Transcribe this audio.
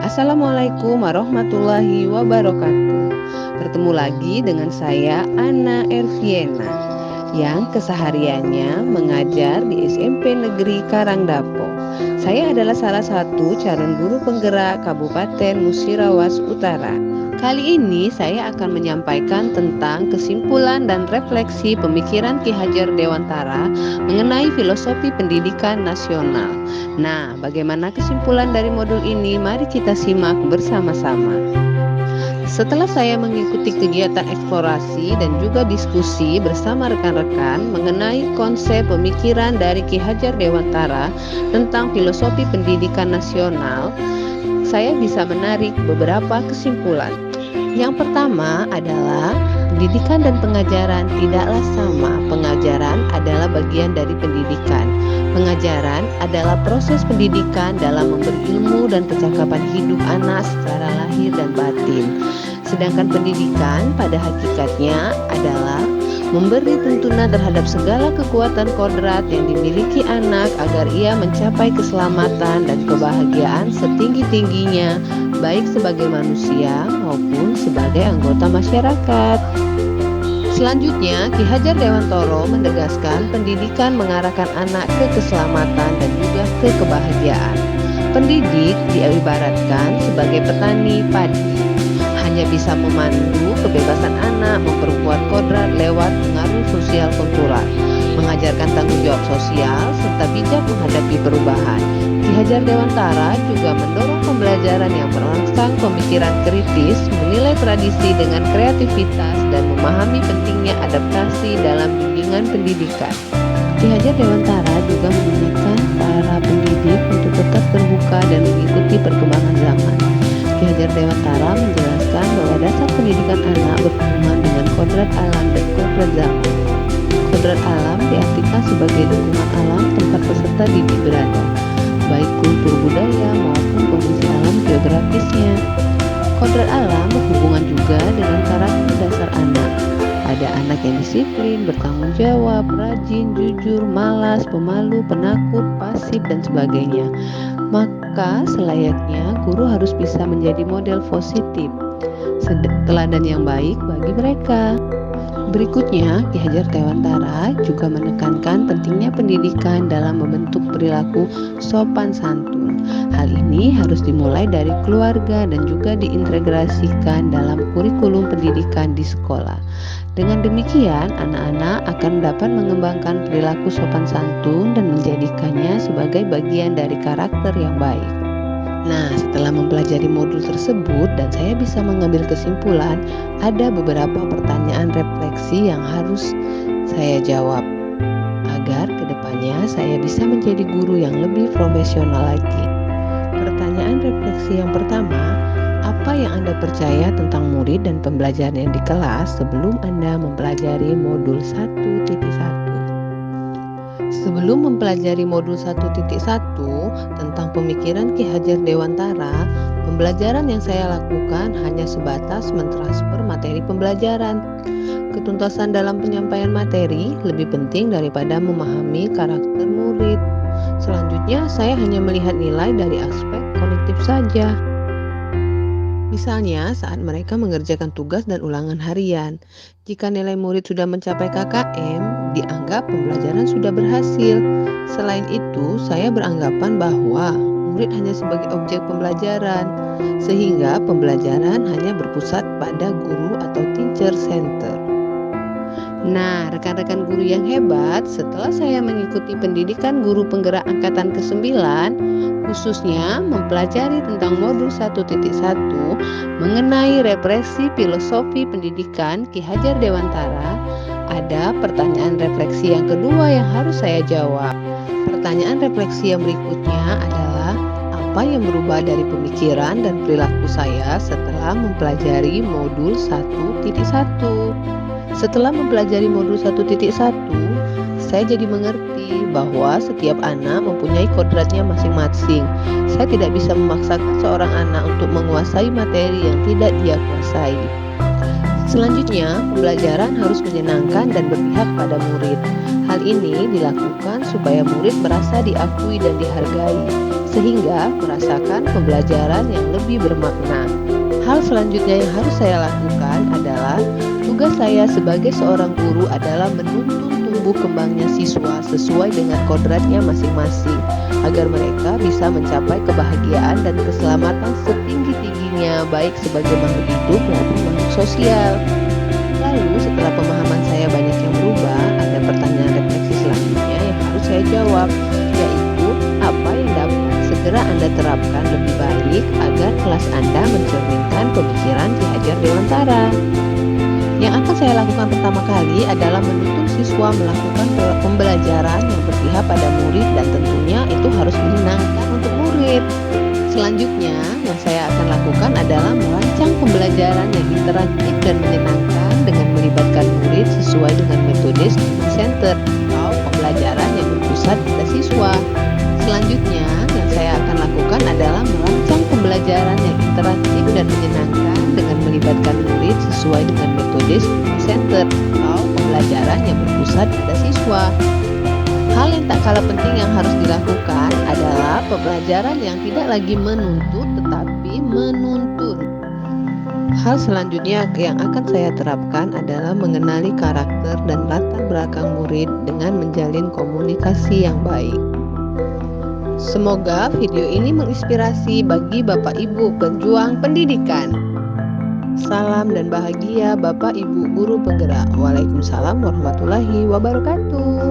Assalamualaikum warahmatullahi wabarakatuh. Bertemu lagi dengan saya Ana Erviena yang kesehariannya mengajar di SMP Negeri Karangdapo. Saya adalah salah satu calon guru penggerak Kabupaten Musirawas Utara. Kali ini saya akan menyampaikan tentang kesimpulan dan refleksi pemikiran Ki Hajar Dewantara mengenai filosofi pendidikan nasional. Nah, bagaimana kesimpulan dari modul ini? Mari kita simak bersama-sama. Setelah saya mengikuti kegiatan eksplorasi dan juga diskusi bersama rekan-rekan mengenai konsep pemikiran dari Ki Hajar Dewantara tentang filosofi pendidikan nasional, saya bisa menarik beberapa kesimpulan. Yang pertama adalah pendidikan dan pengajaran tidaklah sama. Pengajaran adalah bagian dari pendidikan. Pengajaran adalah proses pendidikan dalam memberi ilmu dan percakapan hidup anak secara lahir dan batin. Sedangkan pendidikan pada hakikatnya adalah memberi tuntunan terhadap segala kekuatan kodrat yang dimiliki anak agar ia mencapai keselamatan dan kebahagiaan setinggi-tingginya, baik sebagai manusia maupun sebagai anggota masyarakat. Selanjutnya, Ki Hajar Dewantara menegaskan pendidikan mengarahkan anak ke keselamatan dan juga ke kebahagiaan. Pendidik diibaratkan sebagai petani padi, hanya bisa memandu kebebasan anak, memperkuat kodrat lewat pengaruh sosial kultural, mengajarkan tanggung jawab sosial, serta bijak menghadapi perubahan. Ki Hajar Dewantara juga mendorong pembelajaran yang merangsang pemikiran kritis, menilai tradisi dengan kreativitas, dan memahami pentingnya adaptasi dalam bimbingan pendidikan. Ki Hajar Dewantara juga mengingatkan para pendidik untuk tetap terbuka dan mengikuti perkembangan zaman. Ki Hajar Dewantara menjelaskan bahwa dasar pendidikan anak berhubungan dengan kodrat alam dan kodrat zaman. Kodrat alam diartikan sebagai lingkungan alam tempat peserta didik berada, baik kultur budaya maupun kondisi alam geografisnya. Kodrat alam berhubungan juga dengan karakter dasar anak. Ada anak yang disiplin, bertanggung jawab, rajin, jujur, malas, pemalu, penakut, pasif, dan sebagainya. Maka selayaknya guru harus bisa menjadi model positif, teladan yang baik bagi mereka. Berikutnya, Ki Hajar Dewantara juga menekankan pentingnya pendidikan dalam membentuk perilaku sopan santun. Hal ini harus dimulai dari keluarga dan juga diintegrasikan dalam kurikulum pendidikan di sekolah. Dengan demikian, anak-anak akan dapat mengembangkan perilaku sopan santun dan menjadikannya sebagai bagian dari karakter yang baik. Nah, setelah mempelajari modul tersebut dan saya bisa mengambil kesimpulan, ada beberapa pertanyaan refleksi yang harus saya jawab agar kedepannya saya bisa menjadi guru yang lebih profesional lagi. Pertanyaan refleksi yang pertama, apa yang Anda percaya tentang murid dan pembelajaran yang di kelas sebelum Anda mempelajari modul 1.1? Sebelum mempelajari modul 1.1 tentang pemikiran Ki Hajar Dewantara, pembelajaran yang saya lakukan hanya sebatas mentransfer materi pembelajaran. Ketuntasan dalam penyampaian materi lebih penting daripada memahami karakter murid. Selanjutnya, saya hanya melihat nilai dari aspek kognitif saja. Misalnya saat mereka mengerjakan tugas dan ulangan harian, jika nilai murid sudah mencapai KKM, dianggap pembelajaran sudah berhasil. Selain itu, saya beranggapan bahwa murid hanya sebagai objek pembelajaran, sehingga pembelajaran hanya berpusat pada guru atau teacher center. Nah, rekan-rekan guru yang hebat, setelah saya mengikuti pendidikan guru penggerak angkatan ke-9, khususnya mempelajari tentang modul 1.1 mengenai represi filosofi pendidikan Ki Hajar Dewantara, ada pertanyaan refleksi yang kedua yang harus saya jawab. Pertanyaan refleksi yang berikutnya adalah, apa yang berubah dari pemikiran dan perilaku saya setelah mempelajari modul 1.1? Setelah mempelajari modul 1.1, saya jadi mengerti bahwa setiap anak mempunyai kodratnya masing-masing. Saya tidak bisa memaksakan seorang anak untuk menguasai materi yang tidak dia kuasai. Selanjutnya, pembelajaran harus menyenangkan dan berpihak pada murid. Hal ini dilakukan supaya murid merasa diakui dan dihargai, sehingga merasakan pembelajaran yang lebih bermakna. Hal selanjutnya yang harus saya lakukan adalah tugas saya sebagai seorang guru adalah menuntun tumbuh kembangnya siswa sesuai dengan kodratnya masing-masing, agar mereka bisa mencapai kebahagiaan dan keselamatan setinggi-tingginya, baik sebagai makhluk hidup maupun makhluk sosial. Lalu setelah pemahaman saya banyak yang berubah, ada pertanyaan refleksi selanjutnya yang harus saya jawab, yaitu apa yang dapat segera Anda terapkan lebih baik agar kelas Anda mencerminkan pemikiran Ki Hajar Dewantara. Yang akan saya lakukan pertama kali adalah menuntun siswa melakukan pembelajaran yang berpihak pada murid dan tentunya itu harus menyenangkan untuk murid. Selanjutnya, yang saya akan lakukan adalah merancang pembelajaran yang interaktif dan menyenangkan dengan melibatkan murid sesuai dengan metode student center atau pembelajaran yang berpusat pada siswa. Selanjutnya, yang saya akan lakukan adalah merancang pembelajaran yang interaktif dan menyenangkan dengan melibatkan murid sesuai dengan metode student center atau pembelajaran yang berpusat pada siswa. Hal yang tak kalah penting yang harus dilakukan adalah pembelajaran yang tidak lagi menuntut tetapi menuntun. Hal selanjutnya yang akan saya terapkan adalah mengenali karakter dan latar belakang murid dengan menjalin komunikasi yang baik. Semoga video ini menginspirasi bagi Bapak Ibu pejuang pendidikan. Salam dan bahagia Bapak Ibu guru penggerak. Waalaikumsalam warahmatullahi wabarakatuh.